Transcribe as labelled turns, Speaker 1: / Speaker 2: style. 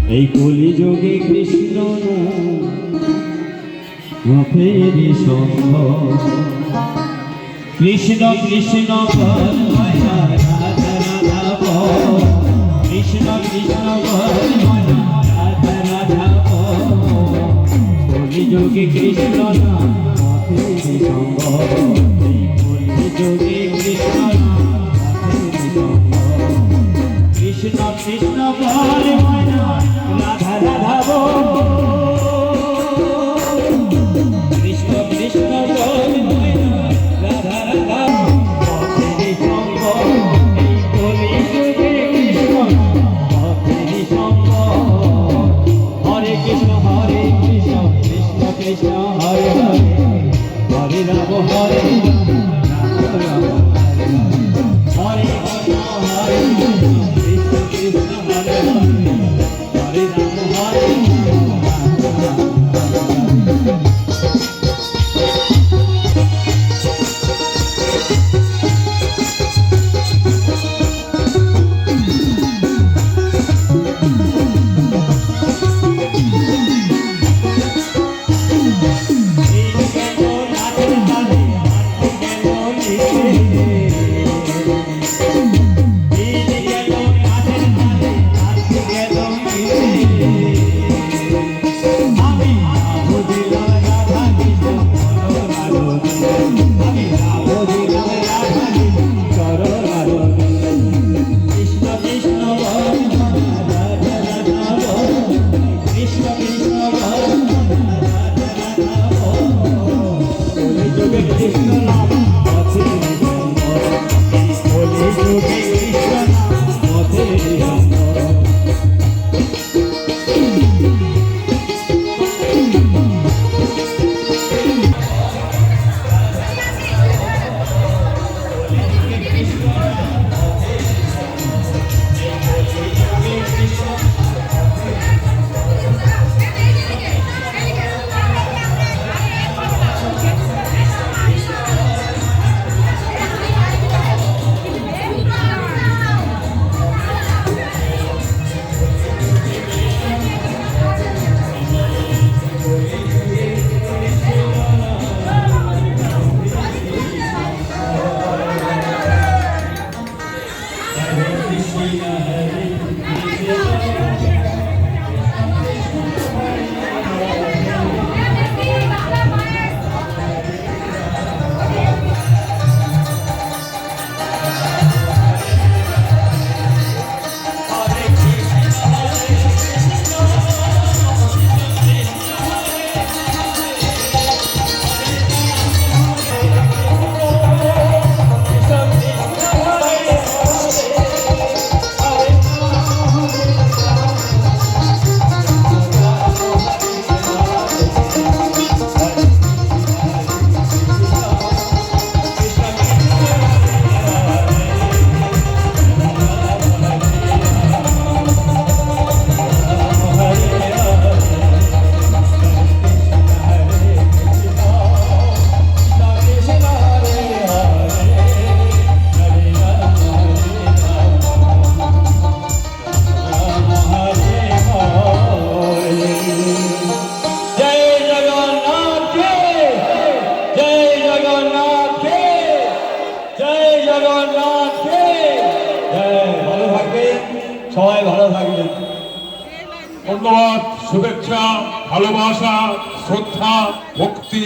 Speaker 1: এই কলিযুগে কৃষ্ণ ফেরি সঙ্গ কৃষ্ণ কৃষ্ণ রাধা রাধা কৃষ্ণ কৃষ্ণ রাধা রাধা কলিযুগে কৃষ্ণ ফেরি সঙ্গ কলিযুগে কৃষ্ণ কৃষ্ণ কৃষ্ণ রাধা রাধা কৃষ্ণ কৃষ্ণ রাধা রাধা হরে কৃষ্ণ হরে কৃষ্ণ কৃষ্ণ কৃষ্ণ হরে হরে হরে রাম হরে হরে হরে কৃষ্ণ কৃষ্ণ হরে হরে রাম হরে
Speaker 2: সবাই ভালো থাকবেন। ধন্যবাদ, শুভেচ্ছা, ভালোবাসা, শ্রদ্ধা, ভক্তি।